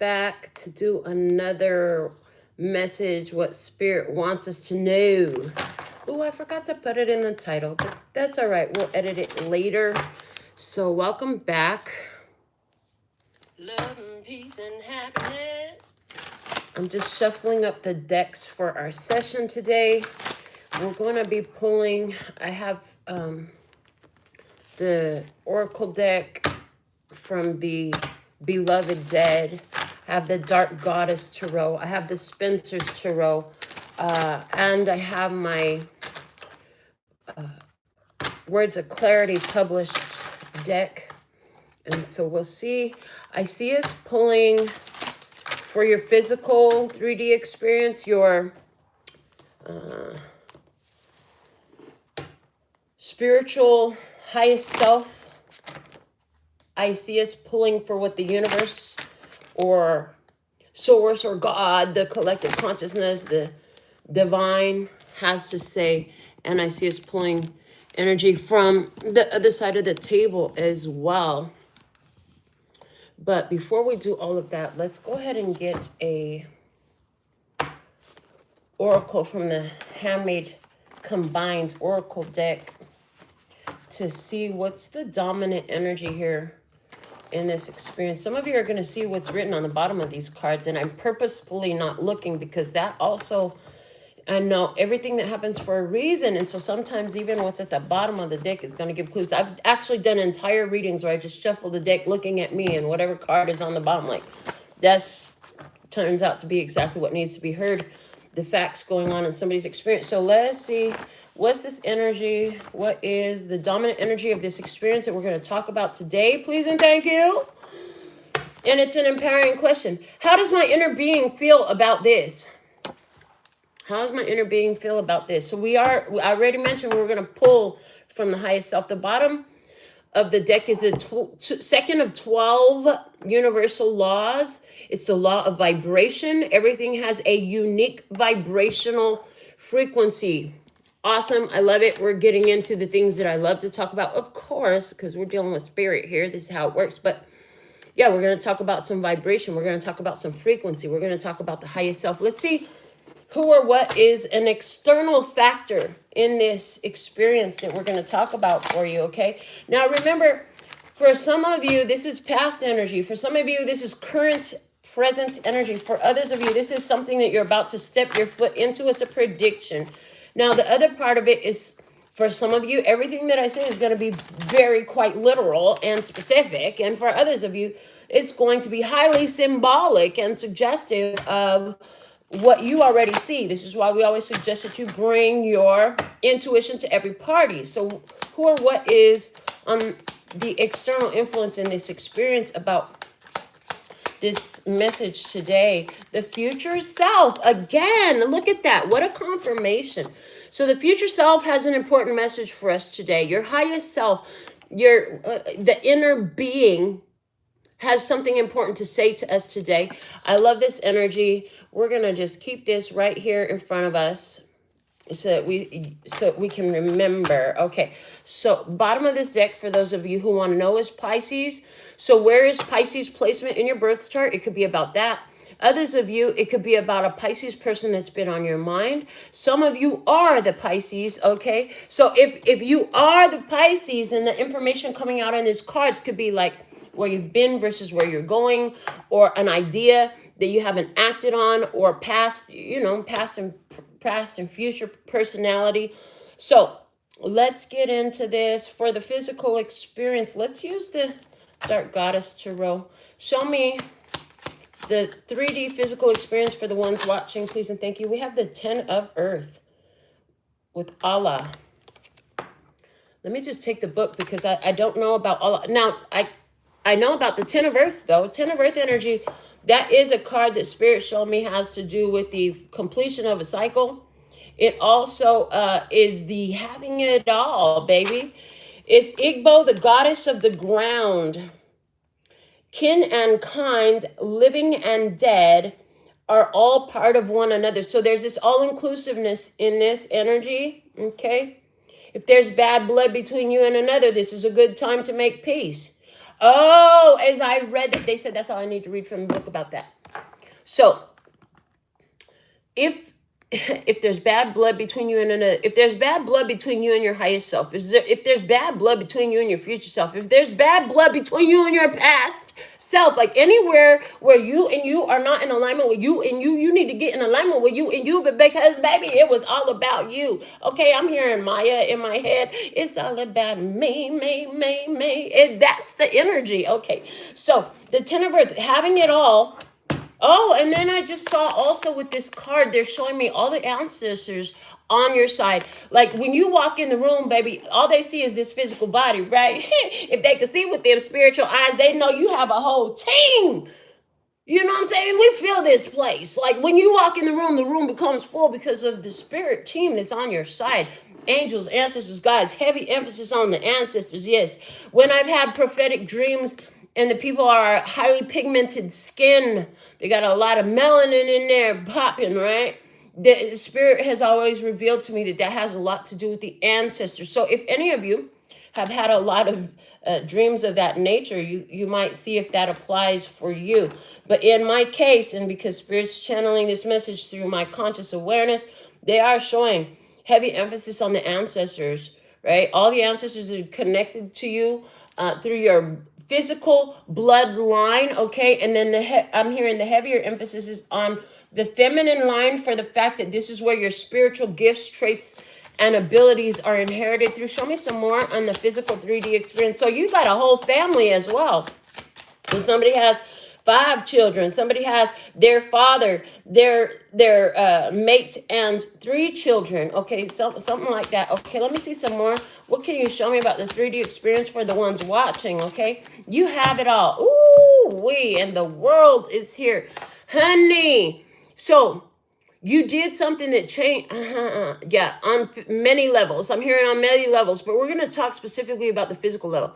back to do another message, what Spirit wants us to know. Oh, I forgot to put it in the title, but that's all right. We'll edit it later. So welcome back. Love and peace and happiness. I'm just shuffling up the decks for our session today. We're going to be pulling, I have the Oracle deck from the Beloved Dead. I have the Dark Goddess Tarot. I have the Spencer's Tarot. And I have my Words of Clarity published deck. And so we'll see. I see us pulling for your physical 3D experience, your spiritual highest self. I see us pulling for what the universe or source or God, the collective consciousness, the divine has to say. And I see us pulling energy from the other side of the table as well. But before we do all of that, let's go ahead and get a oracle from the Handmade Combined Oracle deck to see what's the dominant energy here in this experience. Some of you are going to see what's written on the bottom of these cards, and I'm purposefully not looking because that also, I know everything that happens for a reason, and so sometimes even what's at the bottom of the deck is going to give clues. I've actually done entire readings where I just shuffle the deck looking at me and whatever card is on the bottom, like that's turns out to be exactly what needs to be heard, the facts going on in somebody's experience. So let's see, what's this energy? What is the dominant energy of this experience that we're going to talk about today? Please and thank you. And it's an empowering question. How does my inner being feel about this? How does my inner being feel about this? So I already mentioned we were going to pull from the highest self. The bottom of the deck is the second of 12 universal laws. It's the law of vibration. Everything has a unique vibrational frequency. Awesome. I love it. We're getting into the things that I love to talk about, of course, because we're dealing with spirit here. This is how it works. But yeah, we're going to talk about some vibration. We're going to talk about some frequency. We're going to talk about the highest self. Let's see who or what is an external factor in this experience that we're going to talk about for you, okay? Now, remember, for some of you, this is past energy. For some of you, this is current, present energy. For others of you, this is something that you're about to step your foot into. It's a prediction. Now, the other part of it is, for some of you, everything that I say is going to be very quite literal and specific. And for others of you, it's going to be highly symbolic and suggestive of what you already see. This is why we always suggest that you bring your intuition to every party. So who or what is the external influence in this experience about this message today? The future self. Again, look at that. What a confirmation. So the future self has an important message for us today. Your highest self, the inner being has something important to say to us today. I love this energy. We're going to just keep this right here in front of us so we can remember. Okay, so bottom of this deck, for those of you who want to know, is Pisces. So where is Pisces placement in your birth chart? It could be about that. Others of you, it could be about a Pisces person that's been on your mind. Some of you are the Pisces, okay? So if you are the Pisces, then the information coming out on these cards could be like where you've been versus where you're going, or an idea that you haven't acted on, or past and future personality. So let's get into this. For the physical experience, let's use the Dark Goddess Tarot. Show me the 3D physical experience for the ones watching, please and thank you. We have the 10 of Earth with Allah. Let me just take the book because I don't know about Allah. Now, I know about the 10 of Earth, though. 10 of Earth energy, that is a card that Spirit showed me has to do with the completion of a cycle. It also is the having it all, baby. It's Igbo, the goddess of the ground. Kin and kind, living and dead, are all part of one another. So there's this all-inclusiveness in this energy, okay? If there's bad blood between you and another, this is a good time to make peace. Oh, as I read that, they said that's all I need to read from the book about that. So if there's bad blood between you and another, if there's bad blood between you and your highest self, if there's bad blood between you and your future self, if there's bad blood between you and your past self, like anywhere where you are not in alignment with you and you need to get in alignment with you and you, but because baby, it was all about you. Okay, I'm hearing Maya in my head. It's all about me. And that's the energy. Okay, so the Ten of Earth, having it all. Oh, and then I just saw also with this card, they're showing me all the ancestors on your side. Like when you walk in the room, baby, all they see is this physical body, right? If they could see with their spiritual eyes, they know you have a whole team. You know what I'm saying? We feel this place. Like when you walk in the room becomes full because of the spirit team that's on your side. Angels, ancestors, guides, heavy emphasis on the ancestors. Yes. When I've had prophetic dreams, and the people are highly pigmented skin. They got a lot of melanin in there popping, right? The spirit has always revealed to me that that has a lot to do with the ancestors. So if any of you have had a lot of dreams of that nature, you might see if that applies for you. But in my case, and because Spirit's channeling this message through my conscious awareness, they are showing heavy emphasis on the ancestors, right? All the ancestors that are connected to you through your physical bloodline, okay? And then I'm hearing the heavier emphasis is on the feminine line for the fact that this is where your spiritual gifts, traits, and abilities are inherited through. Show me some more on the physical 3D experience. So you got a whole family as well. And somebody has 5 children. Somebody has their father, their mate, and 3 children. Okay, something like that. Okay, let me see some more. What can you show me about the 3D experience for the ones watching? Okay, you have it all. Ooh, and the world is here, honey. So you did something that changed, yeah, on many levels. I'm hearing on many levels, but we're going to talk specifically about the physical level.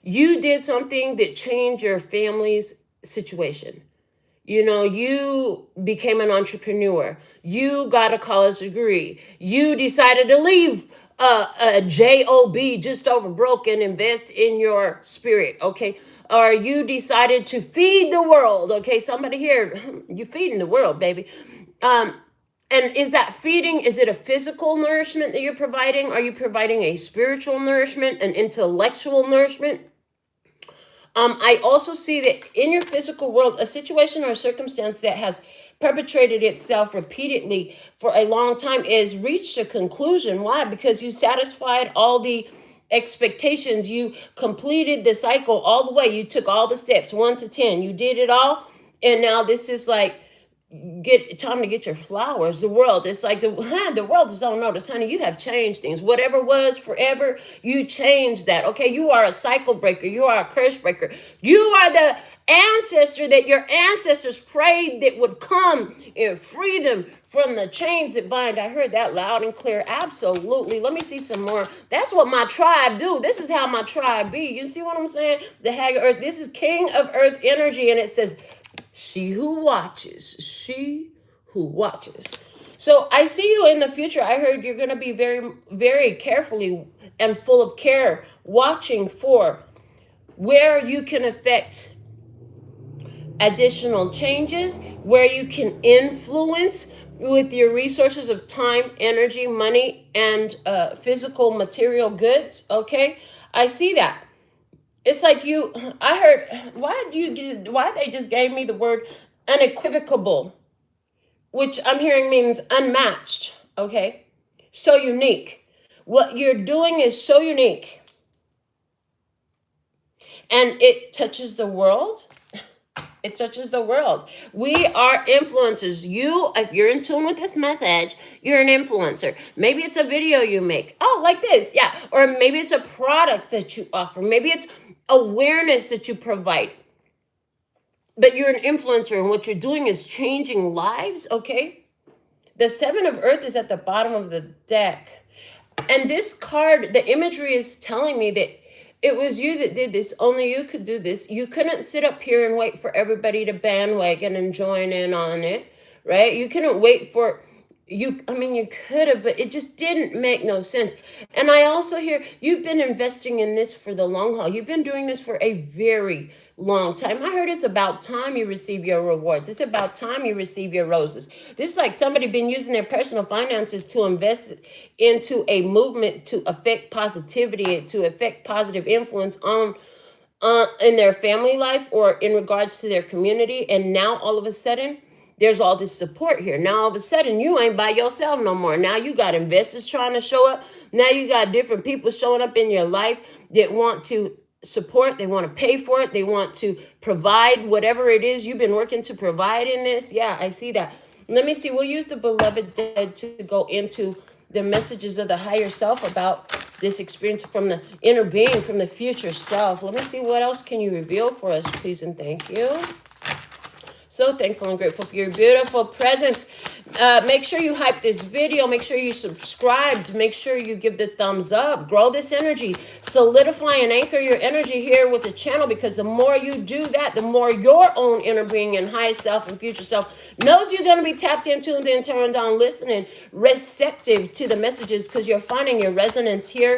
You did something that changed your family's situation. You know, you became an entrepreneur. You got a college degree. You decided to leave a job just over broke and invest in your spirit, okay? Or you decided to feed the world, okay? Somebody here, you feeding the world, baby. And is that feeding, is it a physical nourishment that you're providing? Are you providing a spiritual nourishment, an intellectual nourishment? I also see that in your physical world, a situation or a circumstance that has perpetrated itself repeatedly for a long time is reached a conclusion. Why? Because you satisfied all the expectations. You completed the cycle all the way. You took all the steps, 1 to 10. You did it all. And now this is like, time to get your flowers. The world, it's like the world is on notice, honey. You have changed things. Whatever was forever, you changed that. Okay, you are a cycle breaker. You are a curse breaker. You are the ancestor that your ancestors prayed that would come and free them from the chains that bind. I heard that loud and clear. Absolutely. Let me see some more. That's what my tribe do. This is how my tribe be. You see what I'm saying? The Hag of Earth. This is King of Earth energy, and it says, she who watches. So I see you in the future. I heard you're going to be very, very carefully and full of care, watching for where you can affect additional changes, where you can influence with your resources of time, energy, money, and physical material goods. Okay, I see that. It's like I heard, why they just gave me the word unequivocal, which I'm hearing means unmatched, okay? So unique. What you're doing is so unique. And it touches the world. It touches the world. We are influencers. If you're in tune with this message, you're an influencer. Maybe it's a video you make. Oh, like this, yeah. Or maybe it's a product that you offer. Maybe it's awareness that you provide. But you're an influencer, and what you're doing is changing lives, okay? The 7 of Earth is at the bottom of the deck. And this card, the imagery is telling me that it was you that did this. Only you could do this. You couldn't sit up here and wait for everybody to bandwagon and join in on it, right? You couldn't wait for I mean, you could have, but it just didn't make no sense. And I also hear you've been investing in this for the long haul. You've been doing this for a very long time. I heard it's about time you receive your rewards. It's about time you receive your roses. This is like somebody been using their personal finances to invest into a movement to affect positivity, to affect positive influence on in their family life or in regards to their community. And now all of a sudden, there's all this support here. Now all of a sudden, you ain't by yourself no more. Now you got investors trying to show up. Now you got different people showing up in your life that want to support. They want to pay for it. They want to provide whatever it is you've been working to provide in this. Yeah, I see that. Let me see. We'll use the beloved dead to go into the messages of the higher self about this experience from the inner being, from the future self. Let me see, what else can you reveal for us, please and thank you. So thankful and grateful for your beautiful presence. Make sure you hype this video. Make sure you subscribe. Make sure you give the thumbs up. Grow this energy. Solidify and anchor your energy here with the channel, because the more you do that, the more your own inner being and highest self and future self knows you're going to be tapped in, tuned in, turned on, listening, receptive to the messages, because you're finding your resonance here.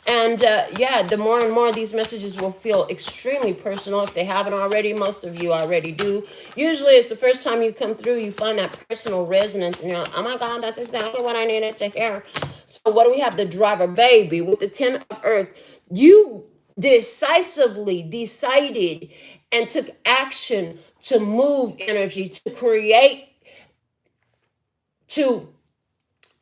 And yeah, the more and more these messages will feel extremely personal. If they haven't already, most of you already do. Usually it's the first time you come through, you find that personal resonance and you're like, oh my God, that's exactly what I needed to hear. So what do we have? The driver, baby, with the 10 of earth. You decisively decided and took action to move energy, to create, to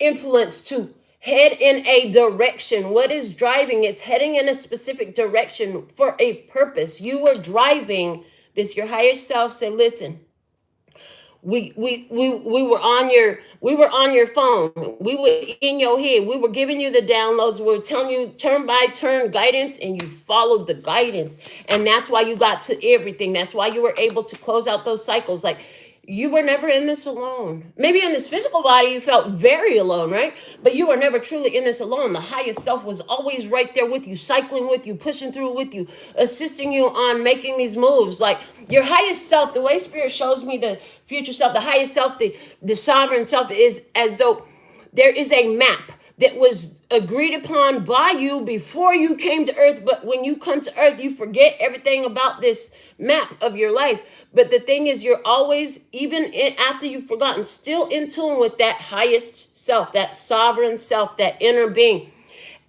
influence, to head in a direction. What is driving? It's heading in a specific direction for a purpose. You were driving this. Your higher self said, listen, we were on your phone. We were in your head. We were giving you the downloads. We were telling you turn by turn guidance, and you followed the guidance. And that's why you got to everything. That's why you were able to close out those cycles. Like, you were never in this alone. Maybe in this physical body, you felt very alone, right? But you were never truly in this alone. The highest self was always right there with you, cycling with you, pushing through with you, assisting you on making these moves. Like, your highest self, the way Spirit shows me the future self, the highest self, the sovereign self, is as though there is a map that was agreed upon by you before you came to earth. But when you come to earth, you forget everything about this map of your life. But the thing is, you're always, even after you've forgotten, still in tune with that highest self, that sovereign self, that inner being.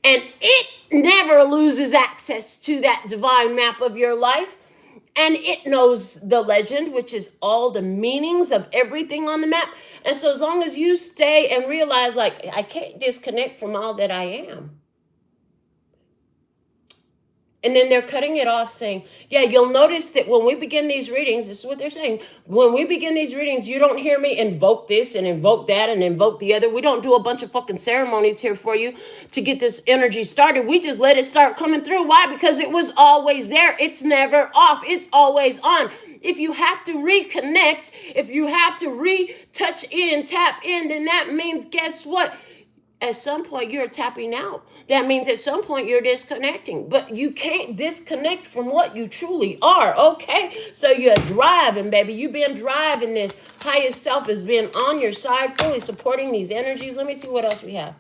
And it never loses access to that divine map of your life. And it knows the legend, which is all the meanings of everything on the map. And so as long as you stay and realize, like, I can't disconnect from all that I am. And then they're cutting it off saying, yeah, you'll notice that when we begin these readings, this is what they're saying. When we begin these readings, you don't hear me invoke this and invoke that and invoke the other. We don't do a bunch of fucking ceremonies here for you to get this energy started. We just let it start coming through. Why? Because it was always there. It's never off. It's always on. If you have to reconnect, if you have to retouch in, tap in, then that means, guess what? At some point, you're tapping out. That means at some point, you're disconnecting. But you can't disconnect from what you truly are, okay? So you're driving, baby. You've been driving this. Highest self has been on your side, fully supporting these energies. Let me see what else we have.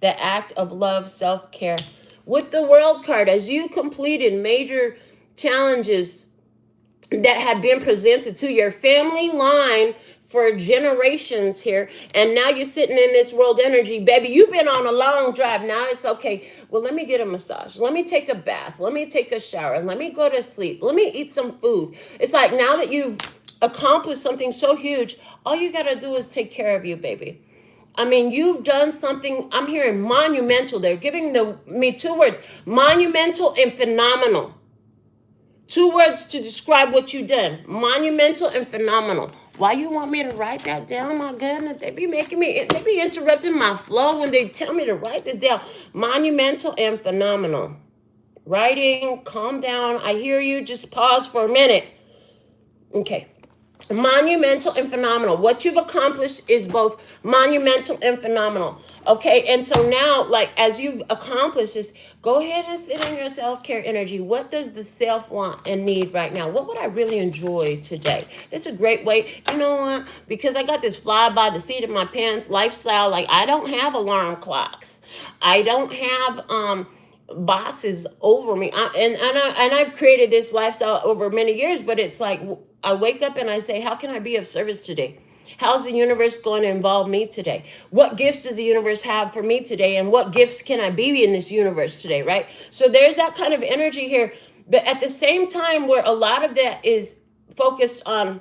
The act of love, self-care. With the World card, as you completed major challenges that had been presented to your family line for generations here, and now you're sitting in this world energy, baby. You've been on a long drive. Now it's okay. Well, let me get a massage. Let me take a bath. Let me take a shower. Let me go to sleep. Let me eat some food. It's like now that you've accomplished something so huge, all you got to do is take care of you, baby. I mean, you've done something. I'm hearing monumental. They're giving me two words: monumental and phenomenal. Two words to describe what you've done: monumental and phenomenal. Why you want me to write that down? My goodness, they be interrupting my flow when they tell me to write this down. Monumental and phenomenal. Writing, calm down. I hear you. Just pause for a minute. Okay. Monumental and phenomenal. What you've accomplished is both monumental and phenomenal. Okay, and so now, like, as you've accomplished this, go ahead and sit in your self-care energy. What does the self want and need right now? What would I really enjoy today? That's a great way. You know what? Because I got this fly by the seat of my pants lifestyle. Like, I don't have alarm clocks. I don't have bosses over me. I've created this lifestyle over many years, but it's like I wake up and I say, how can I be of service today? How's the universe going to involve me today? What gifts does the universe have for me today? And what gifts can I be in this universe today, right? So there's that kind of energy here. But at the same time, where a lot of that is focused on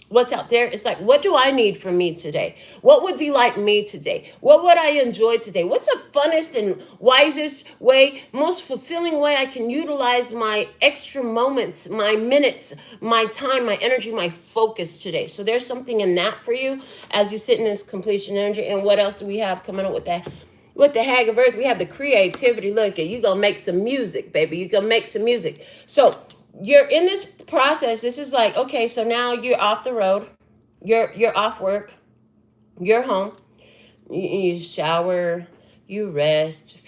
what's out there, it's like, what do I need from me today? What would delight me today? What would I enjoy today? What's the funnest and wisest way, most fulfilling way I can utilize my extra moments, my minutes, my time, my energy, my focus today? So there's something in that for you as you sit in this completion energy. And what else do we have coming up with that? With the Hag of Earth, we have the creativity. Look, you're going to make some music, baby. You're going to make some music. So you're in this process. This is like, okay, so now you're off the road. You're off work. You're home. You shower. You rest.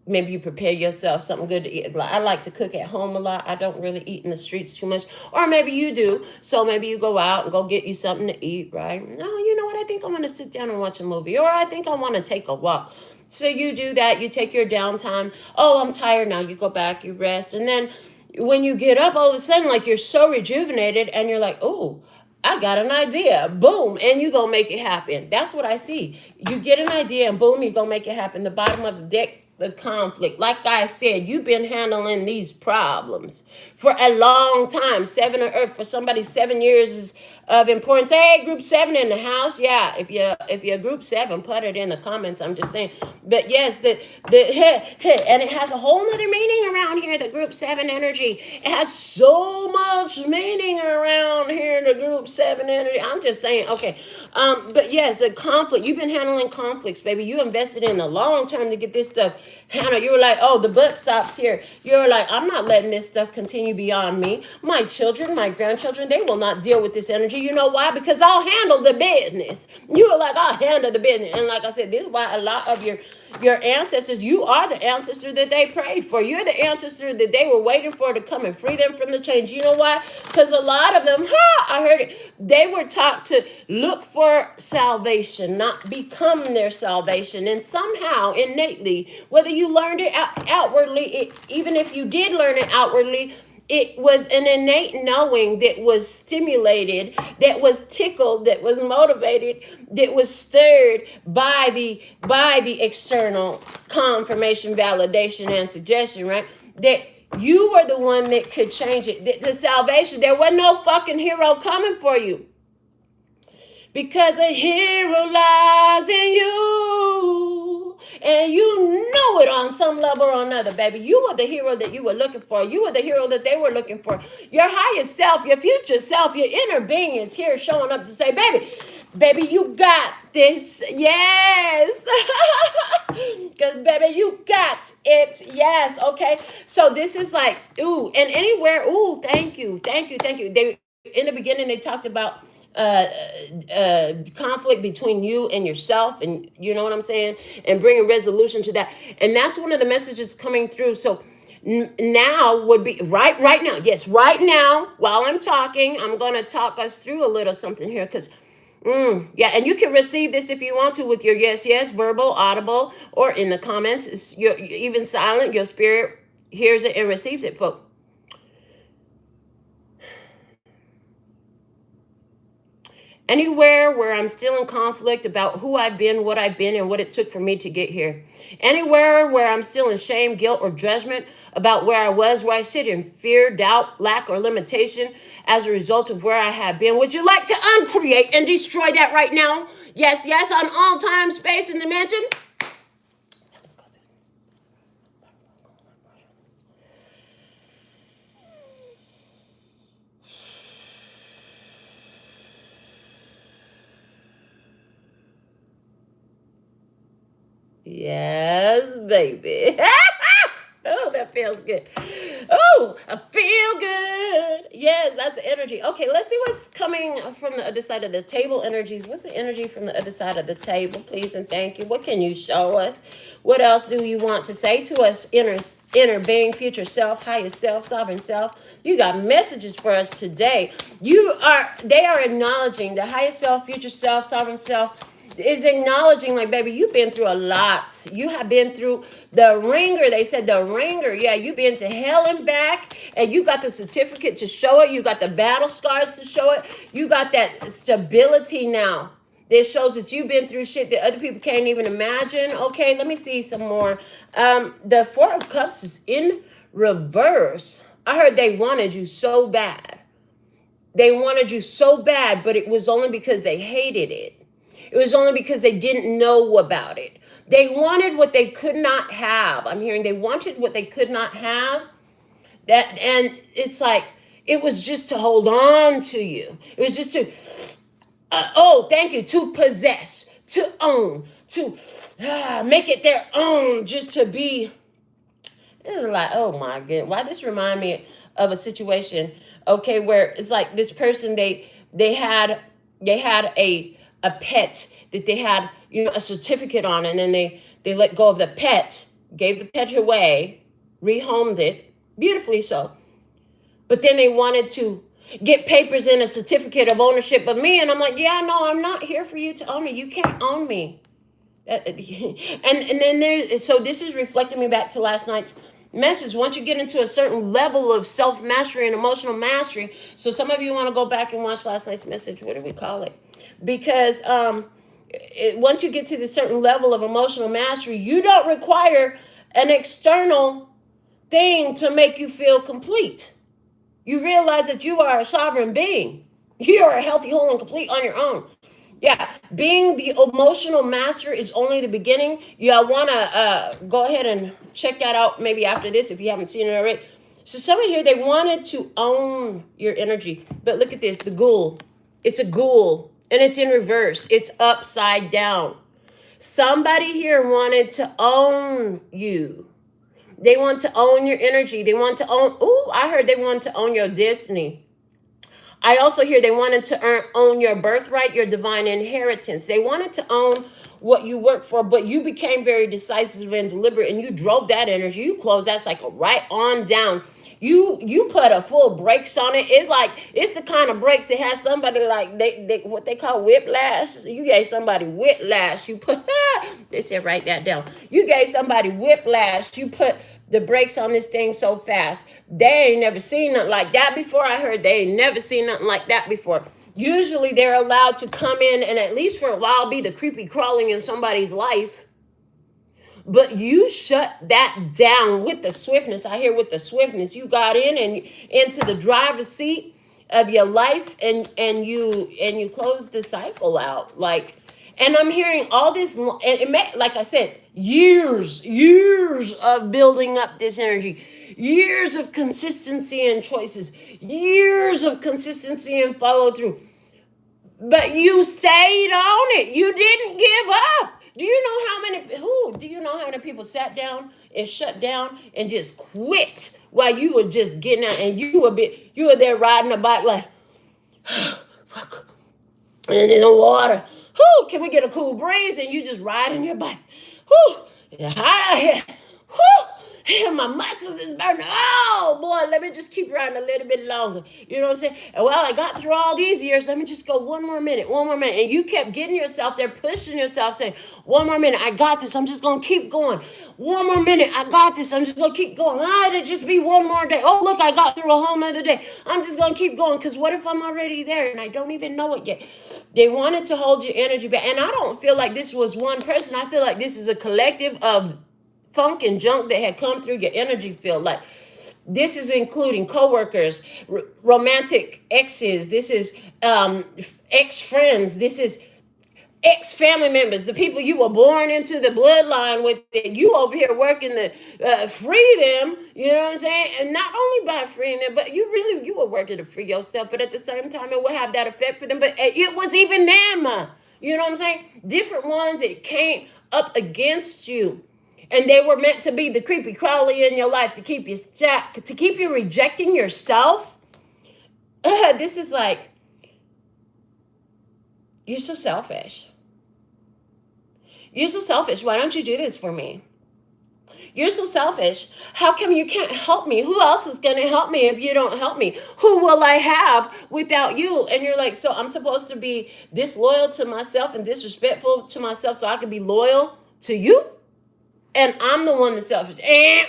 Maybe you prepare yourself something good to eat. I like to cook at home a lot. I don't really eat in the streets too much. Or maybe you do. So maybe you go out and go get you something to eat, right? No, you know what? I think I'm going to sit down and watch a movie. Or I think I want to take a walk. So you do that. You take your downtime. Oh, I'm tired now. You go back. You rest. And then when you get up, all of a sudden, like, you're so rejuvenated and you're like, oh, I got an idea. Boom. And you gonna make it happen. That's what I see. You get an idea and boom, you gonna make it happen. The bottom of the deck, the conflict. Like I said, you've been handling these problems for a long time. 7 of Earth for somebody, 7 years is of importance. Hey, group 7 in the house. Yeah, if you're group 7, put it in the comments. I'm just saying. But yes, and it has a whole nother meaning around here, the group 7 energy. It has so much meaning around here, the group 7 energy. I'm just saying, okay. But yes, the conflict. You've been handling conflicts, baby. You invested in a long term to get this stuff handled. You were like, oh, the buck stops here. You were like, I'm not letting this stuff continue beyond me. My children, my grandchildren, they will not deal with this energy. You know why? Because I'll handle the business. You were like, I'll handle the business. And like I said, this is why a lot of your ancestors, you are the ancestor that they prayed for. You're the ancestor that they were waiting for to come and free them from the chains. You know why? Because a lot of them, I heard it, they were taught to look for salvation, not become their salvation. And somehow, innately, whether you learned it outwardly, even if you did learn it outwardly, it was an innate knowing that was stimulated, that was tickled, that was motivated, that was stirred by the external confirmation, validation, and suggestion, right? That you were the one that could change it. The salvation, there was no fucking hero coming for you. Because a hero lies in you. And you know it on some level or another, baby. You were the hero that you were looking for. You were the hero that they were looking for. Your higher self, your future self, your inner being is here showing up to say, baby, you got this. Yes. Because, baby, you got it. Yes. Okay. So this is like, ooh, and anywhere, ooh, thank you. They, in the beginning, they talked about conflict between you and yourself, and you know what I'm saying, and bringing resolution to that. And that's one of the messages coming through. So now would be right now. Yes, right now, while I'm talking, I'm going to talk us through a little something here, because yeah, and you can receive this if you want to with your yes, verbal, audible, or in the comments. It's even silent, your spirit hears it and receives it. But anywhere where I'm still in conflict about who I've been, what I've been, and what it took for me to get here. Anywhere where I'm still in shame, guilt, or judgment about where I was, where I sit in fear, doubt, lack, or limitation as a result of where I have been. Would you like to uncreate and destroy that right now? Yes, on all time, space, and dimension. Yes, baby. Oh, that feels good. Oh, I feel good. Yes, that's the energy. Okay, let's see what's coming from the other side of the table energies. What's the energy from the other side of the table, please and thank you. What can you show us? What else do you want to say to us, inner being, future self, higher self, sovereign self? You got messages for us today. They are acknowledging the higher self, future self, sovereign self is acknowledging, like, baby, you've been through a lot. You have been through the ringer. They said the ringer. Yeah, you've been to hell and back, and you got the certificate to show it. You got the battle scars to show it. You got that stability now. This shows that you've been through shit that other people can't even imagine. Okay, let me see some more. The Four of Cups is in reverse. I heard they wanted you so bad. They wanted you so bad, but it was only because they hated it. It was only because they didn't know about it. They wanted what they could not have. I'm hearing they wanted what they could not have. And it's like, it was just to hold on to you. It was just to, thank you, to possess, to own, to make it their own, just to be. It's like, oh my God, why this remind me of a situation, okay, where it's like this person, they had a pet that they had, a certificate on, and then they let go of the pet, gave the pet away, rehomed it, beautifully so. But then they wanted to get papers and a certificate of ownership of me, and I'm like, yeah, no, I'm not here for you to own me. You can't own me. And then so this is reflecting me back to last night's message. Once you get into a certain level of self-mastery and emotional mastery, so some of you want to go back and watch last night's message. What do we call it? Because once you get to this certain level of emotional mastery, you don't require an external thing to make you feel complete. You realize that you are a sovereign being. You are a healthy, whole, and complete on your own. Yeah, being the emotional master is only the beginning. I want to go ahead and check that out maybe after this if you haven't seen it already. So some of here, they wanted to own your energy. But look at this, the ghoul. It's a ghoul, and it's in reverse. It's upside down. Somebody here wanted to own you. They want to own your energy. They want to own, I heard they want to own your destiny. I also hear they wanted to own your birthright, your divine inheritance. They wanted to own what you work for, but you became very decisive and deliberate, and you drove that energy. You closed that cycle right on down. You put a full brakes on it. It's the kind of brakes that has somebody like they what they call whiplash. You gave somebody whiplash. You put they said write that down. You gave somebody whiplash. You put the brakes on this thing so fast. They ain't never seen nothing like that before. I heard they ain't never seen nothing like that before. Usually they're allowed to come in and at least for a while be the creepy crawling in somebody's life. But you shut that down with the swiftness. I hear with the swiftness. You got in and into the driver's seat of your life and you closed the cycle out. And I'm hearing all this, and it may, like I said, years of building up this energy, years of consistency and choices, years of consistency and follow through. But you stayed on it. You didn't give up. Do you know how many people sat down and shut down and just quit while you were just getting out, and you were there riding a bike like, fuck, and in the water. Can we get a cool breeze? And you just riding your bike. It's hot out here. And my muscles is burning. Oh, boy, let me just keep riding a little bit longer. You know what I'm saying? Well, I got through all these years. Let me just go one more minute. And you kept getting yourself there, pushing yourself, saying, one more minute. I got this. I'm just going to keep going. One more minute. I got this. I'm just going to keep going. It'll just be one more day. Oh, look, I got through a whole nother day. I'm just going to keep going, because what if I'm already there and I don't even know it yet? They wanted to hold your energy back. And I don't feel like this was one person. I feel like this is a collective of funk and junk that had come through your energy field. Like, this is including coworkers, romantic exes. This is ex-friends. This is ex-family members, the people you were born into the bloodline with. You over here working to free them. You know what I'm saying? And not only by freeing them, but you were working to free yourself. But at the same time, it will have that effect for them. But it was even them. You know what I'm saying? Different ones that came up against you. And they were meant to be the creepy crawly in your life to keep you rejecting yourself. This is like, you're so selfish. You're so selfish. Why don't you do this for me? You're so selfish. How come you can't help me? Who else is going to help me if you don't help me? Who will I have without you? And you're like, so I'm supposed to be disloyal to myself and disrespectful to myself so I can be loyal to you? And I'm the one that's selfish.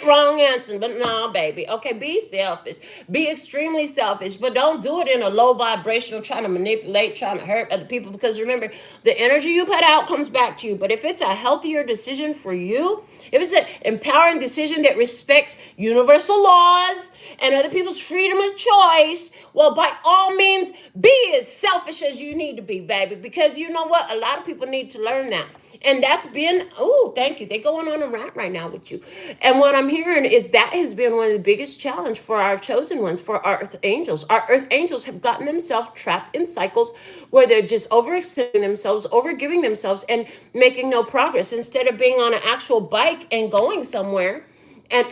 Wrong answer. But no, baby. Okay, be selfish. Be extremely selfish. But don't do it in a low vibrational, trying to manipulate, trying to hurt other people. Because remember, the energy you put out comes back to you. But if it's a healthier decision for you, if it's an empowering decision that respects universal laws and other people's freedom of choice, well, by all means, be as selfish as you need to be, baby. Because you know what? A lot of people need to learn that. And that's been, oh, thank you. They're going on a rant right now with you. And what I'm hearing is that has been one of the biggest challenge for our chosen ones, for our earth angels. Our earth angels have gotten themselves trapped in cycles where they're just overextending themselves, overgiving themselves, and making no progress. Instead of being on an actual bike and going somewhere and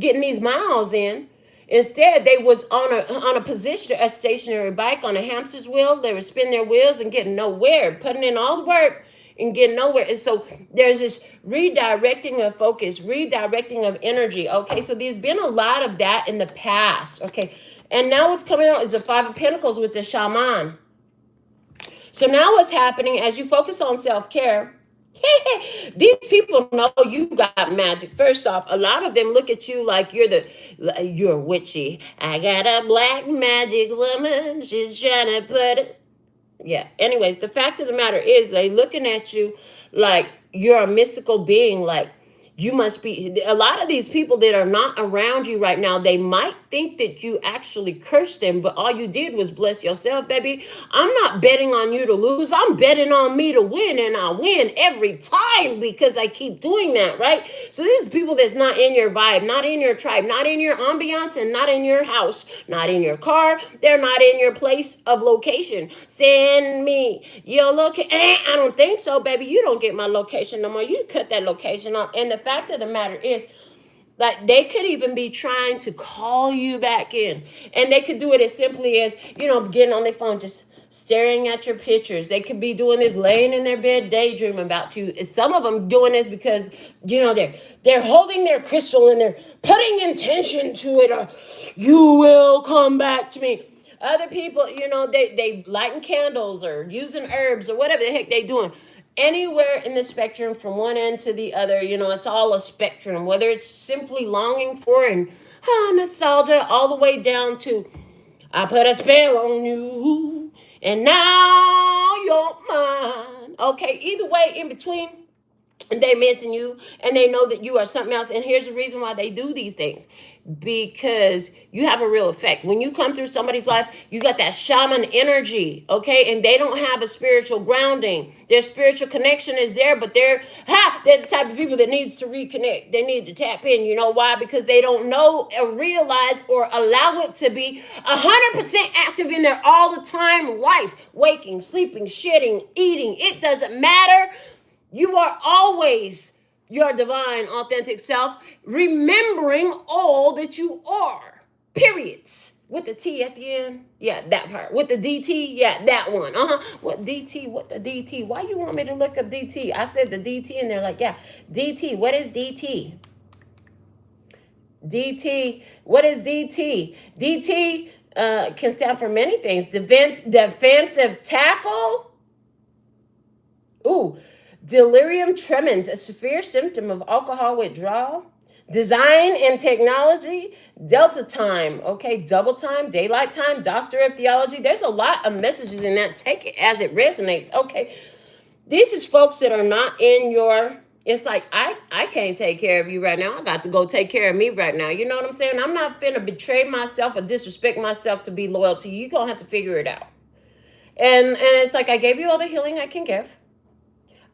getting these miles in. Instead, they was on a position, a stationary bike on a hamster's wheel. They would spin their wheels and getting nowhere, putting in all the work and getting nowhere. And so there's this redirecting of focus, redirecting of energy. Okay, so there's been a lot of that in the past. Okay, and now what's coming out is the Five of Pentacles with the shaman. So now what's happening as you focus on self-care, these people know you got magic. First off, a lot of them look at you like you're witchy. I got a black magic woman. She's trying to put it. Yeah. Anyways, the fact of the matter is they looking at you like you're a mystical being, like you must be. A lot of these people that are not around you right now, they might think that you actually cursed them, but all you did was bless yourself, baby. I'm not betting on you to lose. I'm betting on me to win, and I win every time because I keep doing that, right? So these people that's not in your vibe, not in your tribe, not in your ambiance, and not in your house, not in your car. They're not in your place of location. Send me your location. I don't think so, baby. You don't get my location no more. You cut that location off. And the fact of the matter is, like, they could even be trying to call you back in. And they could do it as simply as, getting on their phone, just staring at your pictures. They could be doing this laying in their bed, daydreaming about you. Some of them doing this because, they're holding their crystal and they're putting intention to it. Or, you will come back to me. Other people, they lighting candles or using herbs or whatever the heck they doing. Anywhere in the spectrum from one end to the other, it's all a spectrum, whether it's simply longing for and nostalgia, all the way down to I put a spell on you and now you're mine. Okay, either way, in between, they missing you and they know that you are something else. And here's the reason why they do these things. Because you have a real effect. When you come through somebody's life, you got that shaman energy, okay? And they don't have a spiritual grounding. Their spiritual connection is there, but they're the type of people that needs to reconnect. They need to tap in. You know why? Because they don't know or realize or allow it to be 100% active in their all the time life. Waking, sleeping, shitting, eating. It doesn't matter. You are always your divine, authentic self, remembering all that you are. Periods. With the T at the end. Yeah, that part. With the DT. Yeah, that one. What DT? What the DT? Why you want me to look up DT? I said the DT and they're like, yeah, DT. What is DT? DT. What is DT? DT can stand for many things. Defensive tackle. Ooh. Delirium tremens, a severe symptom of alcohol withdrawal. Design and technology, delta time, okay, double time, daylight time, doctor of theology. There's a lot of messages in that. Take it as it resonates, okay. This is folks that are not in your, it's like, I can't take care of you right now. I got to go take care of me right now. You know what I'm saying? I'm not finna betray myself or disrespect myself to be loyal to you. You're going to have to figure it out. And it's like, I gave you all the healing I can give.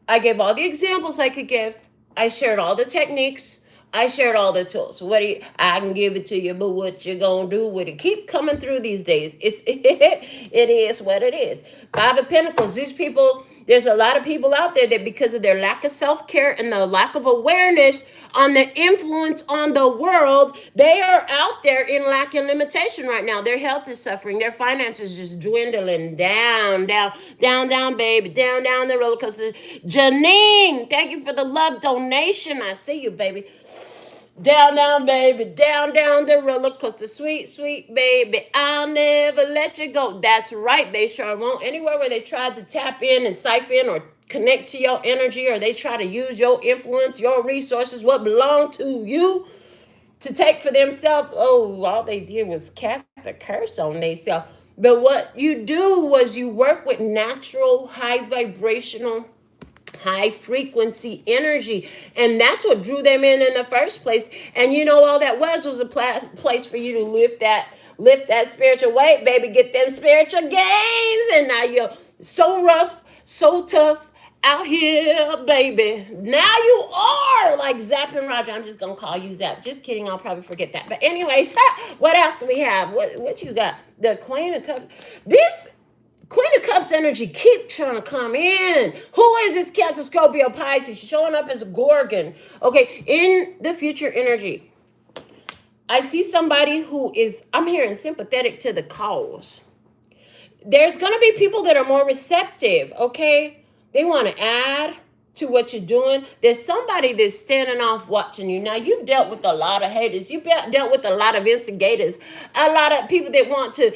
I gave all the examples I could give. I shared all the techniques. I shared all the tools. I can give it to you, but what you gonna do with it? Keep coming through these days. It is what it is. Five of Pentacles. These people, There's a lot of people out there that because of their lack of self-care and the lack of awareness on the influence on the world, they are out there in lack and limitation right now. Their health is suffering. Their finances just dwindling down, baby. Down the roller coaster. Janine, thank you for the love donation. I see you, baby. Down, baby, down the roller coaster, sweet baby, I'll never let you go. That's right, they sure won't. Anywhere where they tried to tap in and siphon or connect to your energy, or they try to use your influence, your resources, what belong to you, to take for themselves, oh, all they did was cast a curse on themselves. But what you do was you work with natural, high vibrational, high frequency energy, and that's what drew them in the first place. And you know, all that was a place for you to lift that spiritual weight, baby. Get them spiritual gains. And now you're so rough, so tough out here, baby. Now you are like Zap and Roger. I'm just gonna call you Zap. Just kidding, I'll probably forget that. But anyways, what else do we have? What you got? The Queen of Cups. This Queen of Cups energy keep trying to come in. Who is this Cancer, Scorpio, Pisces? She's showing up as a Gorgon. Okay, in the future energy, I see somebody who is, I'm hearing, sympathetic to the cause. There's going to be people that are more receptive, okay? They want to add to what you're doing. There's somebody that's standing off watching you. Now, you've dealt with a lot of haters. You've dealt with a lot of instigators, a lot of people that want to,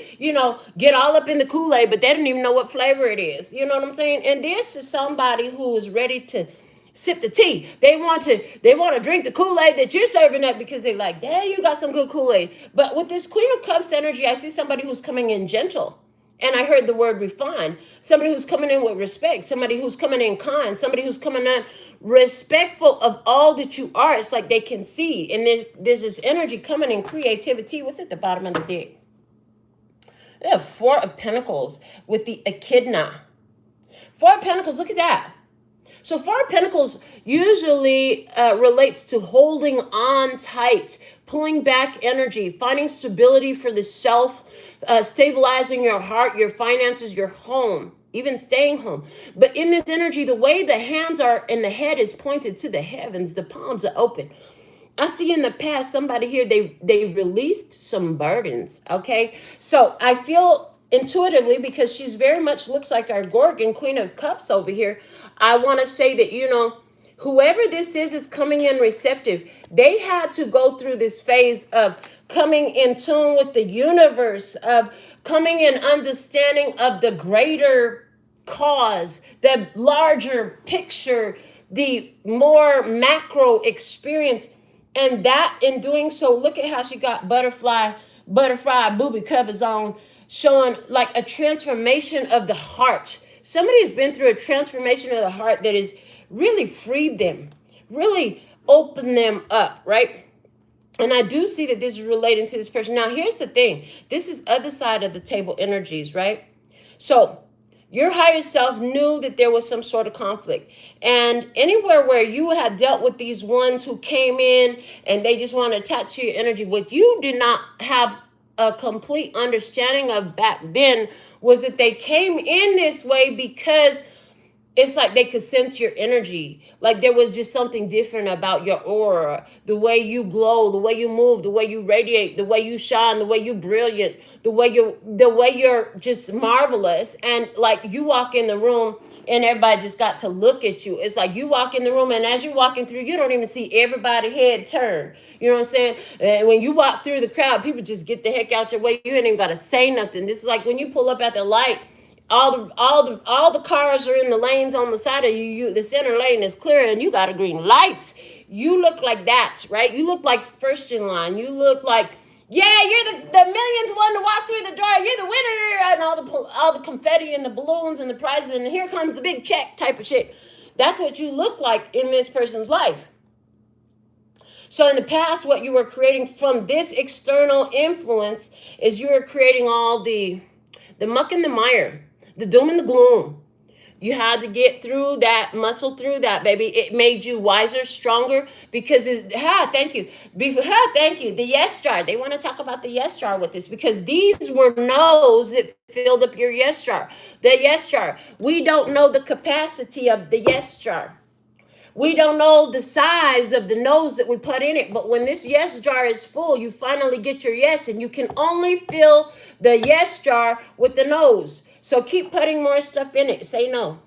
get all up in the Kool-Aid, but they don't even know what flavor it is. You know what I'm saying? And this is somebody who is ready to sip the tea. They want to drink the Kool-Aid that you're serving up because they're like, damn, you got some good Kool-Aid. But with this Queen of Cups energy, I see somebody who's coming in gentle. And I heard the word refine. Somebody who's coming in with respect. Somebody who's coming in kind. Somebody who's coming in respectful of all that you are. It's like they can see. And there's this energy coming in creativity. What's at the bottom of the deck? They have 4 of Pentacles with the Echidna. 4 of Pentacles, look at that. So 4 of Pentacles usually relates to holding on tight, pulling back energy, finding stability for the self, stabilizing your heart, your finances, your home, even staying home. But in this energy, the way the hands are and the head is pointed to the heavens, the palms are open. I see in the past somebody here, they released some burdens, okay? So I feel intuitively, because she's very much looks like our Gorgon, Queen of Cups over here, I want to say that, whoever this is coming in receptive. They had to go through this phase of coming in tune with the universe, of coming in understanding of the greater cause, the larger picture, the more macro experience. And that in doing so, look at how she got butterfly booby covers on, showing like a transformation of the heart. Somebody has been through a transformation of the heart that has really freed them, really opened them up, right? And I do see that this is relating to this person. Now, here's the thing. This is other side of the table energies, right? So your higher self knew that there was some sort of conflict. And anywhere where you had dealt with these ones who came in and they just want to attach to your energy, what you did not have a complete understanding of back then was that they came in this way because it's like they could sense your energy. Like there was just something different about your aura, the way you glow, the way you move, the way you radiate, the way you shine, the way you brilliant, the way you're just marvelous. And like you walk in the room and everybody just got to look at you. It's like you walk in the room and as you're walking through, you don't even see everybody's head turn. You know what I'm saying? And when you walk through the crowd, people just get the heck out your way. You ain't even got to say nothing. This is like when you pull up at the light, all the cars are in the lanes on the side of you. The center lane is clear and you got a green lights. You look like that, right? You look like first in line. You look like, yeah, you're the millionth one to walk through the door. You're the winner, and all the confetti and the balloons and the prizes, and here comes the big check type of shit. That's what you look like in this person's life. So in the past, what you were creating from this external influence is you were creating all the muck and the mire, the doom and the gloom, You had to get through that, muscle through that, baby. It made you wiser, stronger, because thank you. Thank you. The yes jar. They want to talk about the yes jar with this, because these were no's that filled up your yes jar. The yes jar. We don't know the capacity of the yes jar. We don't know the size of the no's that we put in it. But when this yes jar is full, you finally get your yes, and you can only fill the yes jar with the no's. So keep putting more stuff in it. Say no.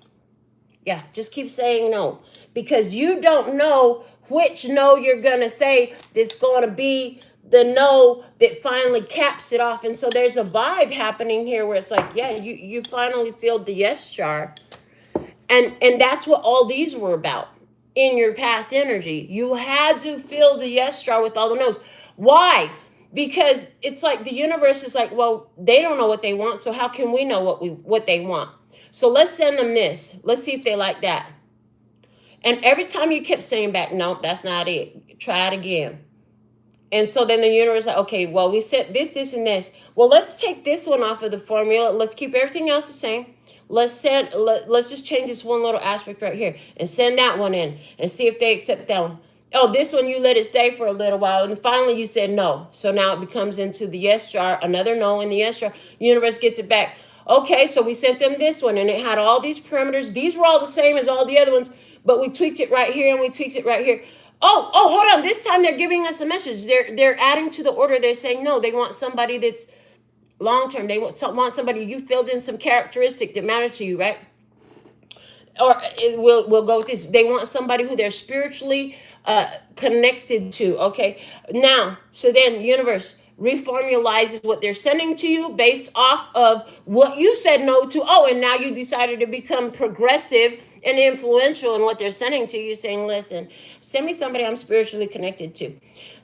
Yeah, just keep saying no, because you don't know which no you're going to say that's going to be the no that finally caps it off. And so there's a vibe happening here where it's like, yeah, you finally filled the yes jar. And that's what all these were about in your past energy. You had to fill the yes jar with all the no's. Why? Because it's like the universe is like, well, they don't know what they want, so how can we know what they want? So let's send them this. Let's see if they like that. And every time you kept saying back, no, that's not it. Try it again. And so then the universe is like, okay, well, we sent this, this, and this. Well, let's take this one off of the formula. Let's keep everything else the same. Let's just change this one little aspect right here and send that one in and see if they accept that one. Oh, this one you let it stay for a little while, and finally you said no. So now it becomes into the yes jar, another no in the yes jar. Universe gets it back. Okay, so we sent them this one, and it had all these parameters. These were all the same as all the other ones, but we tweaked it right here and we tweaked it right here. Oh, hold on. This time they're giving us a message. They're adding to the order. They're saying no. They want somebody that's long-term. They want somebody you filled in some characteristic that matter to you, right? Or we'll go with this. They want somebody who they're spiritually connected to. Okay. Now, so then universe reformulizes what they're sending to you based off of what you said no to. Oh, and now you decided to become progressive and influential in what they're sending to you, saying, listen, send me somebody I'm spiritually connected to.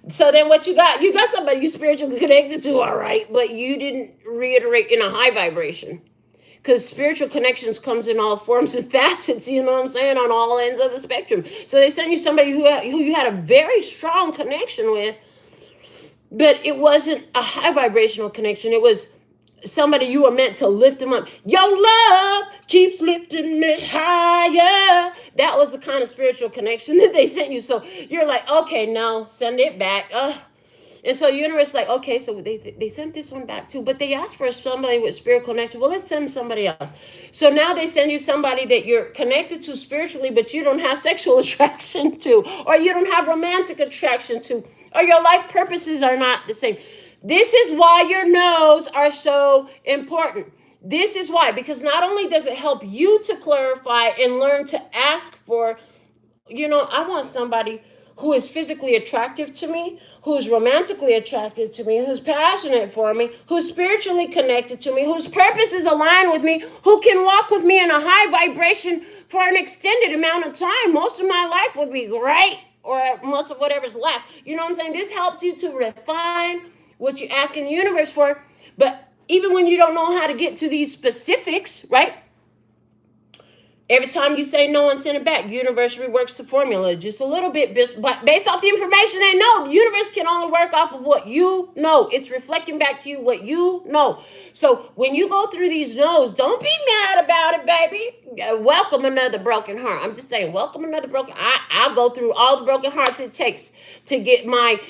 So then what you got somebody you spiritually connected to, all right, but you didn't reiterate in a high vibration. Because spiritual connections comes in all forms and facets, you know what I'm saying, on all ends of the spectrum. So they send you somebody who you had a very strong connection with, but it wasn't a high vibrational connection. It was somebody you were meant to lift them up. Your love keeps lifting me higher. That was the kind of spiritual connection that they sent you. So you're like, okay, no, send it back. And so the universe is like, okay, so they sent this one back too, but they asked for somebody with spiritual connection. Well, let's send somebody else. So now they send you somebody that you're connected to spiritually, but you don't have sexual attraction to, or you don't have romantic attraction to, or your life purposes are not the same. This is why your no's are so important. This is why, because not only does it help you to clarify and learn to ask for, I want somebody who is physically attractive to me, who's romantically attracted to me, who's passionate for me, who's spiritually connected to me, whose purpose is aligned with me, who can walk with me in a high vibration for an extended amount of time. Most of my life would be great, or most of whatever's left. You know what I'm saying? This helps you to refine what you're asking the universe for. But even when you don't know how to get to these specifics, right? Every time you say no and send it back, universe reworks the formula just a little bit, but based off the information they know. The universe can only work off of what you know. It's reflecting back to you what you know. So when you go through these no's, don't be mad about it, baby. Welcome another broken heart. I'm just saying, welcome another broken. I'll go through all the broken hearts it takes to get my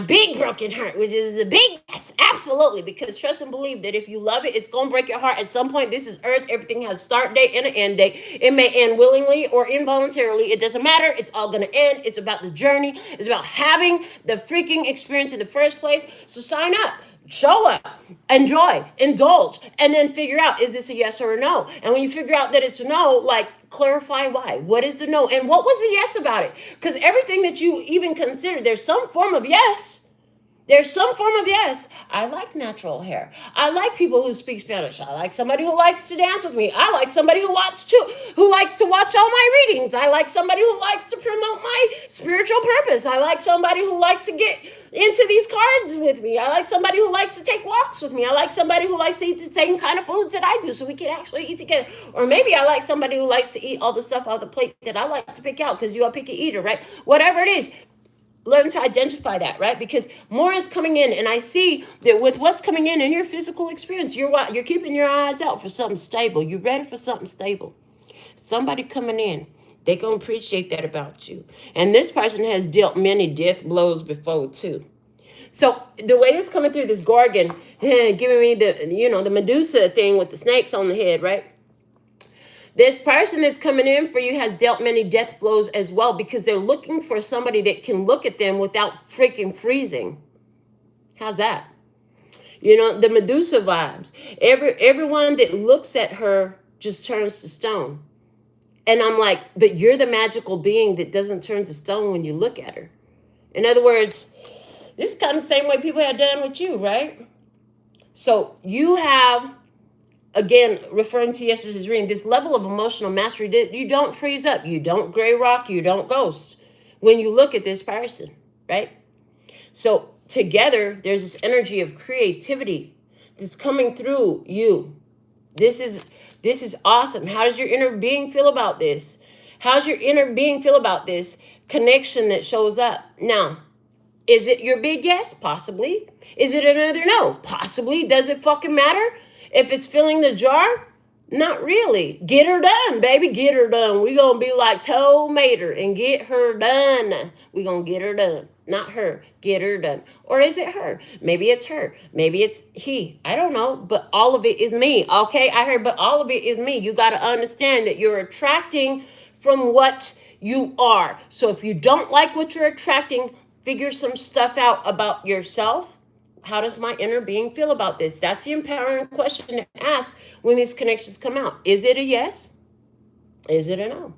big broken heart, which is the big yes, absolutely, because trust and believe that if you love it, it's going to break your heart at some point. This is earth. Everything has a start date and an end date. It may end willingly or involuntarily. It doesn't matter. It's all going to end. It's about the journey. It's about having the freaking experience in the first place. So sign up. Show up, enjoy, indulge, and then figure out, is this a yes or a no? And when you figure out that it's a no, like, clarify why. What is the no? And what was the yes about it? Because everything that you even considered, there's some form of yes. There's some form of yes. I like natural hair. I like people who speak Spanish. I like somebody who likes to dance with me. I like somebody who likes to watch all my readings. I like somebody who likes to promote my spiritual purpose. I like somebody who likes to get into these cards with me. I like somebody who likes to take walks with me. I like somebody who likes to eat the same kind of foods that I do, so we can actually eat together. Or maybe I like somebody who likes to eat all the stuff off the plate that I like to pick out, because you're a picky eater, right? Whatever it is. Learn to identify that, right? Because more is coming in, and I see that with what's coming in your physical experience, you're keeping your eyes out for something stable. You're ready for something stable. Somebody coming in. They're going to appreciate that about you. And this person has dealt many death blows before too. So the way this coming through, this Gorgon, giving me the Medusa thing with the snakes on the head, right? This person that's coming in for you has dealt many death blows as well, because they're looking for somebody that can look at them without freaking freezing. How's that? The Medusa vibes. Everyone that looks at her just turns to stone. And I'm like, but you're the magical being that doesn't turn to stone when you look at her. In other words, this is kind of the same way people have done with you, right? So you have, again, referring to yesterday's reading, this level of emotional mastery that you don't freeze up, you don't gray rock, you don't ghost when you look at this person, right? So together, there's this energy of creativity that's coming through you. This is awesome. How does your inner being feel about this? How's your inner being feel about this connection that shows up? Now, is it your big yes? Possibly. Is it another no? Possibly. Does it fucking matter? If it's filling the jar? Not really. Get her done, baby. Get her done. We're going to be like Tomater and get her done. We're going to get her done. Not her. Get her done. Or is it her? Maybe it's her. Maybe it's he. I don't know. But all of it is me. Okay? I heard, but all of it is me. You got to understand that you're attracting from what you are. So if you don't like what you're attracting, figure some stuff out about yourself. How does my inner being feel about this? That's the empowering question to ask when these connections come out. Is it a yes? Is it a no?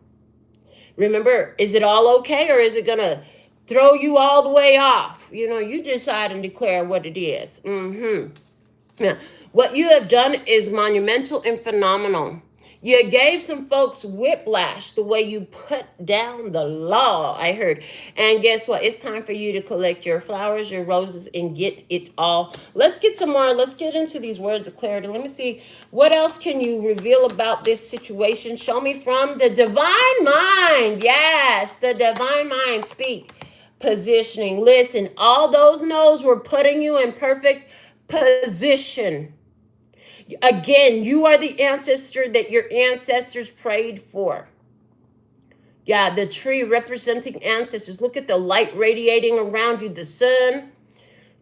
Remember, is it all okay, or is it going to throw you all the way off? You decide and declare what it is. Now, what you have done is monumental and phenomenal. You gave some folks whiplash the way you put down the law, I heard. And guess what? It's time for you to collect your flowers, your roses, and get it all. Let's get some more. Let's get into these words of clarity. Let me see. What else can you reveal about this situation? Show me from the divine mind. Yes, the divine mind. Speak. Positioning. Listen, all those no's were putting you in perfect position. Again, you are the ancestor that your ancestors prayed for. Yeah, the tree representing ancestors. Look at the light radiating around you. The sun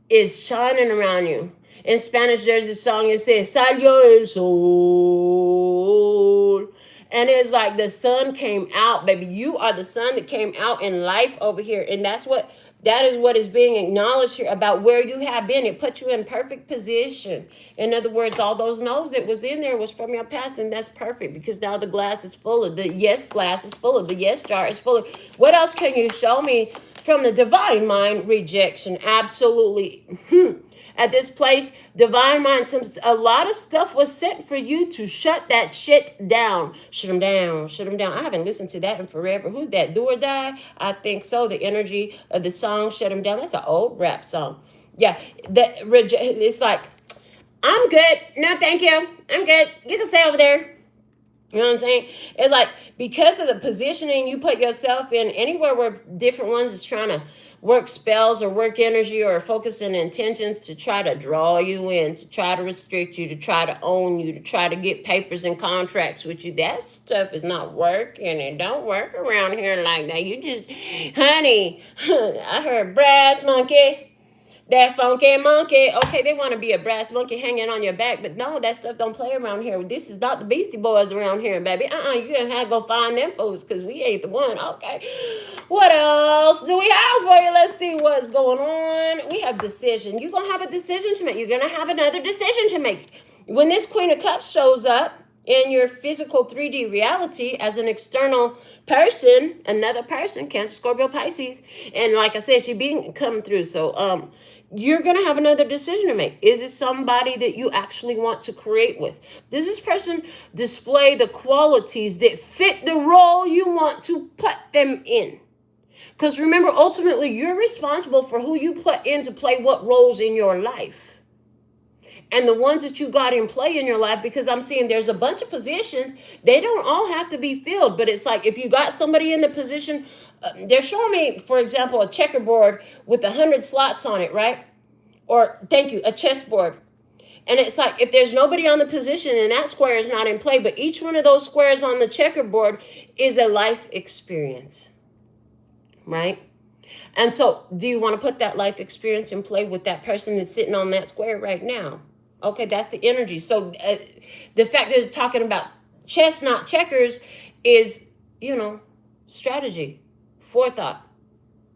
is shining around you. In Spanish, there's a song that says, Salió el sol. And it's like the sun came out, baby. You are the sun that came out in life over here. And that is what is being acknowledged here about where you have been. It put you in perfect position. In other words, all those no's that was in there was from your past, and that's perfect because now the glass is full of the yes glass is full of the yes jar is full of. What else can you show me from the divine mind? Rejection. Absolutely. At this place, divine mind, a lot of stuff was sent for you to shut that shit down. Shut them down. Shut them down. I haven't listened to that in forever. Who's that? Do or Die? I think so. The energy of the song, Shut Them Down. That's an old rap song. Yeah. It's like, I'm good. No, thank you. I'm good. You can stay over there. You know what I'm saying? It's like, because of the positioning you put yourself in, anywhere where different ones is trying to work spells or work energy or focusing intentions to try to draw you in, to try to restrict you, to try to own you, to try to get papers and contracts with you. That stuff is not working. It don't work around here like that. You just, honey, I heard brass monkey. That funky monkey. Okay, they want to be a brass monkey hanging on your back, but no, that stuff don't play around here. This is not the Beastie Boys around here, baby. You gonna have to go find them fools because we ain't the one. Okay. What else do we have for you? Let's see what's going on. We have decision. You're gonna have a decision to make. You're gonna have another decision to make. When this Queen of Cups shows up in your physical 3D reality as an external person, another person, Cancer, Scorpio, Pisces, and like I said, she being coming through. So you're going to have another decision to make. Is it somebody that you actually want to create with? Does this person display the qualities that fit the role you want to put them in? Because remember, ultimately, you're responsible for who you put in to play what roles in your life. And the ones that you got in play in your life, because I'm seeing there's a bunch of positions, they don't all have to be filled. But it's like if you got somebody in the position, they're showing me, for example, a checkerboard with 100 slots on it, right? Or, thank you, a chessboard. And it's like, if there's nobody on the position, then that square is not in play. But each one of those squares on the checkerboard is a life experience, right? And so do you want to put that life experience in play with that person that's sitting on that square right now? Okay, that's the energy. So the fact that they're talking about chess, not checkers, is, strategy, forethought,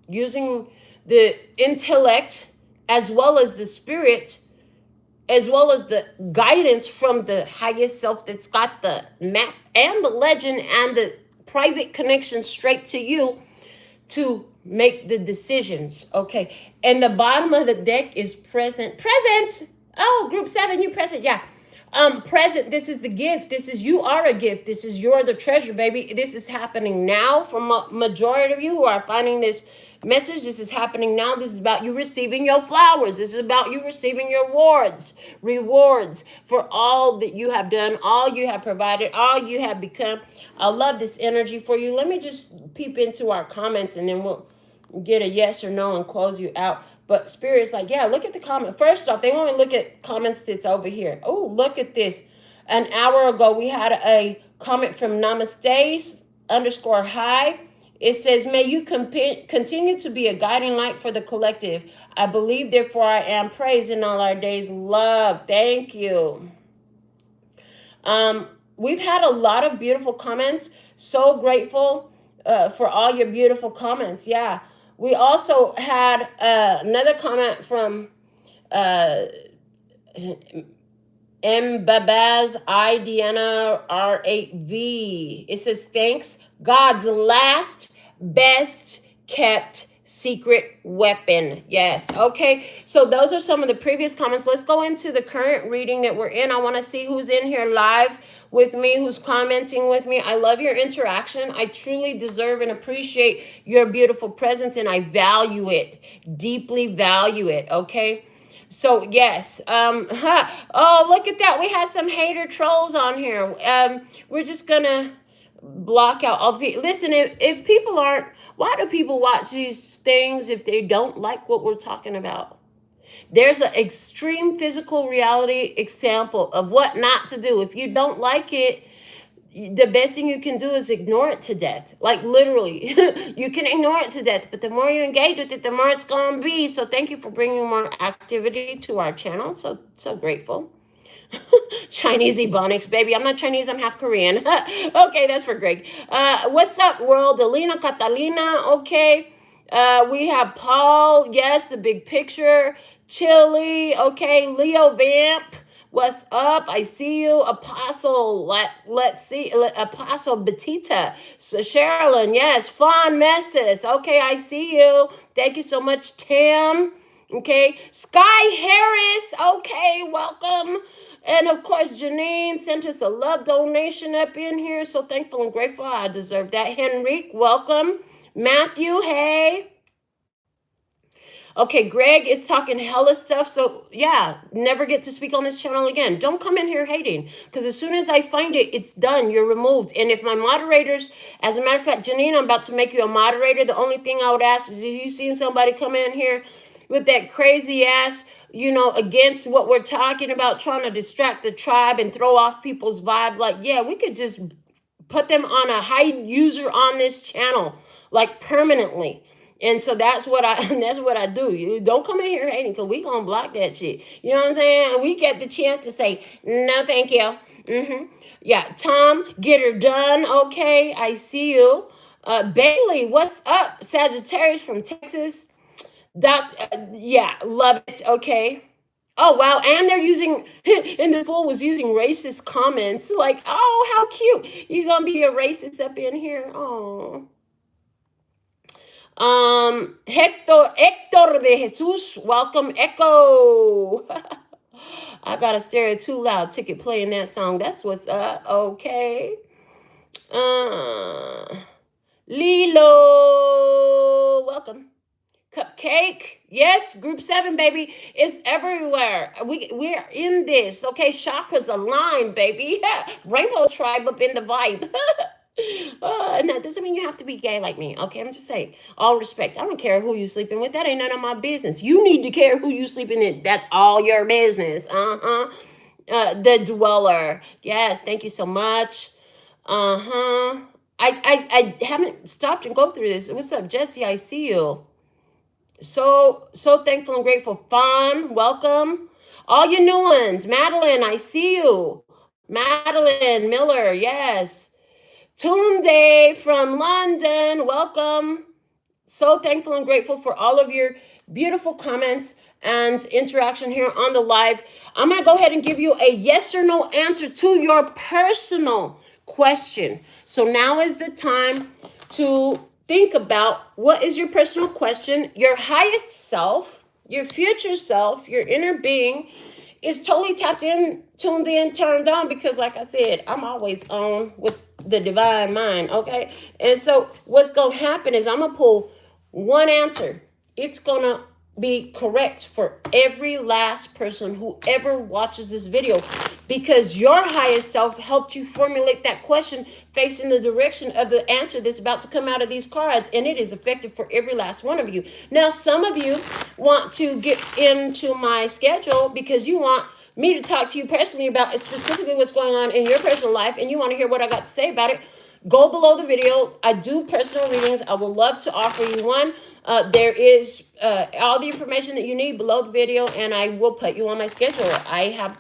using the intellect as well as the spirit, as well as the guidance from the highest self that's got the map and the legend and the private connection straight to you to make the decisions. Okay. And the bottom of the deck is present. Present. Oh, group 7, you present. Yeah. Present. This is the gift. This is, you are a gift. This is, you're the treasure, baby. This is happening now for majority of you who are finding this message. This is happening now. This is about you receiving your flowers. This is about you receiving your rewards for all that you have done, all you have provided, all you have become. I love this energy for you. Let me just peep into our comments and then we'll get a yes or no and close you out. But Spirit's like, yeah, look at the comment. First off, they want to look at comments that's over here. Oh, look at this. An hour ago, we had a comment from Namaste_hi. It says, may you continue to be a guiding light for the collective. I believe, therefore I am. Praise in all our days. Love. Thank you. We've had a lot of beautiful comments. So grateful for all your beautiful comments. Yeah. We also had another comment from Mbabaz Diana R8V. It says, thanks, God's last best kept secret weapon. Yes. Okay. So those are some of the previous comments. Let's go into the current reading that we're in. I want to see who's in here live with me, who's commenting with me. I love your interaction. I truly deserve and appreciate your beautiful presence, and I value it, deeply value it. Okay. So yes, oh, look at that. We have some hater trolls on here. We're just gonna block out all the people. Listen, if people aren't, why do people watch these things if they don't like what we're talking about? There's an extreme physical reality example of what not to do. If you don't like it, the best thing you can do is ignore it to death. Like literally, you can ignore it to death, but the more you engage with it, the more it's going to be. So thank you for bringing more activity to our channel. So grateful. Chinese Ebonics, baby. I'm not Chinese. I'm half Korean. Okay, that's for Greg. What's up, world? Alina Catalina. Okay. We have Paul. Yes, the big picture. Chili. Okay. Leo Vamp. What's up? I see you. Apostle. Let's see. Apostle Betita. So Sherilyn. Yes. Fawn Messes. Okay, I see you. Thank you so much, Tam. Okay. Sky Harris. Okay, welcome. And of course, Janine sent us a love donation up in here. So thankful and grateful. I deserve that. Henrique, welcome. Matthew, hey. Okay, Greg is talking hella stuff. So yeah, never get to speak on this channel again. Don't come in here hating, because as soon as I find it, it's done. You're removed. And if my moderators, as a matter of fact, Janine, I'm about to make you a moderator. The only thing I would ask is, if you seen somebody come in here with that crazy ass, against what we're talking about, trying to distract the tribe and throw off people's vibes, like, yeah, we could just put them on a hide user on this channel, like permanently. And so that's what I do. You don't come in here hating, because we gonna block that shit. You know what I'm saying? We get the chance to say, no, thank you. Yeah, Tom, get her done. Okay, I see you. Bailey, what's up? Sagittarius from Texas. Yeah, love it. Okay. Oh, wow. And they're using, and the fool was using racist comments. Like, oh, how cute. You gonna be a racist up in here? Oh. Hector de Jesus, welcome. Echo. I got a stereo too loud ticket playing that song. That's what's up. Okay. Lilo, welcome. Cupcake, yes, group 7, baby. It's everywhere. We're in this. Okay, chakras aligned, baby. Rainbow tribe up in the vibe. And that doesn't mean you have to be gay like me. Okay, I'm just saying, all respect. I don't care who you sleeping with. That ain't none of my business. You need to care who you sleeping in. That's all your business. The dweller. Yes, thank you so much. I haven't stopped and go through this. What's up, Jesse? I see you. So thankful and grateful. Fawn, welcome. All you new ones. Madeline, I see you. Madeline Miller, yes. Tunde from London, welcome. So thankful and grateful for all of your beautiful comments and interaction here on the live. I'm going to go ahead and give you a yes or no answer to your personal question. So now is the time to think about what is your personal question. Your highest self, your future self, your inner being is totally tapped in, tuned in, turned on, because like I said, I'm always on with the divine mind, okay? And so what's going to happen is I'm going to pull one answer. It's going to be correct for every last person who ever watches this video, because your highest self helped you formulate that question facing the direction of the answer that's about to come out of these cards, and it is effective for every last one of you. Now, some of you want to get into my schedule because you want me to talk to you personally about specifically what's going on in your personal life, and you want to hear what I got to say about it. Go below the video. I do personal readings. I would love to offer you one. There is all the information that you need below the video, and I will put you on my schedule. I have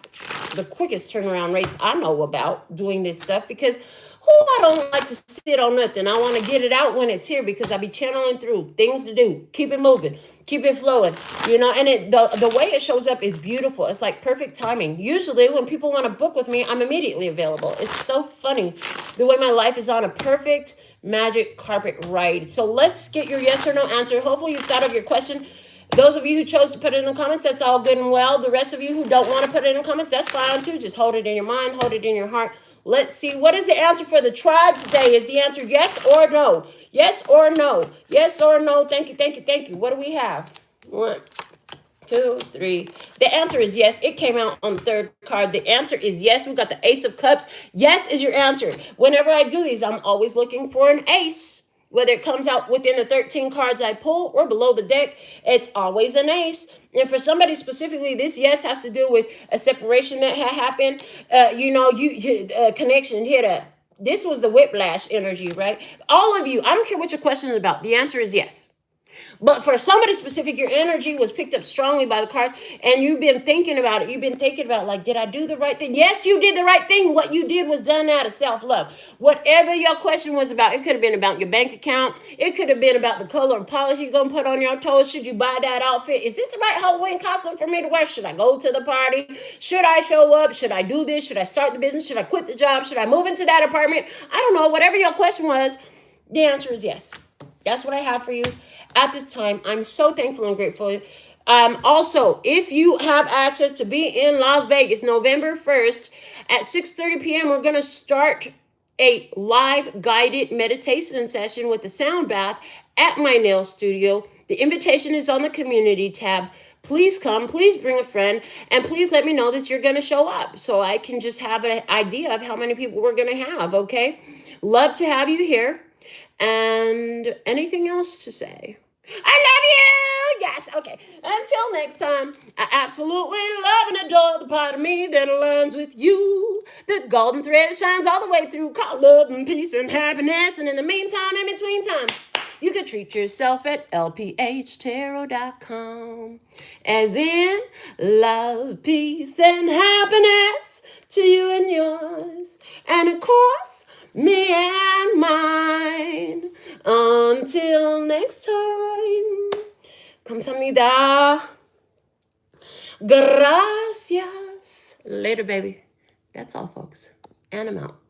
the quickest turnaround rates I know about doing this stuff, because I don't like to sit on nothing. I want to get it out when it's here, because I be channeling through things to do. Keep it moving. Keep it flowing. You know, and the way it shows up is beautiful. It's like perfect timing. Usually when people want to book with me, I'm immediately available. It's so funny the way my life is on a perfect magic carpet ride. So let's get your yes or no answer. Hopefully you've thought of your question. Those of you who chose to put it in the comments, that's all good and well. The rest of you who don't want to put it in the comments, that's fine too. Just hold it in your mind, hold it in your heart. Let's see. What is the answer for the tribe today? Is the answer yes or no? Yes or no? Yes or no? Thank you, thank you, thank you. What do we have? 1, 2, 3. The answer is yes. It came out on the third card. The answer is yes. We've got the Ace of Cups. Yes is your answer. Whenever I do these, I'm always looking for an ace. Whether it comes out within the 13 cards I pull or below the deck, it's always an ace. And for somebody specifically, this yes has to do with a separation that had happened. Connection hit a. This was the whiplash energy, right? All of you, I don't care what your question is about. The answer is yes. But for somebody specific, your energy was picked up strongly by the card, and you've been thinking about it. You've been thinking about, like, did I do the right thing? Yes, you did the right thing. What you did was done out of self-love. Whatever your question was about, it could have been about your bank account. It could have been about the color of polish you're going to put on your toes. Should you buy that outfit? Is this the right Halloween costume for me to wear? Should I go to the party? Should I show up? Should I do this? Should I start the business? Should I quit the job? Should I move into that apartment? I don't know. Whatever your question was, the answer is yes. That's what I have for you at this time. I'm so thankful and grateful. Also, if you have access to be in Las Vegas, November 1st at 6:30 p.m., we're going to start a live guided meditation session with the sound bath at my nail studio. The invitation is on the community tab. Please come, please bring a friend, and please let me know that you're going to show up so I can just have an idea of how many people we're going to have, okay? Love to have you here. And anything else to say? I love you! Yes, okay. Until next time, I absolutely love and adore the part of me that aligns with you. The golden thread shines all the way through, called love and peace and happiness. And in the meantime, in between time, you can treat yourself at LPHtarot.com. As in, love, peace, and happiness to you and yours. And of course, me and mine. Until next time. Kamsahamnida. Gracias. Later, baby. That's all, folks. And I'm out.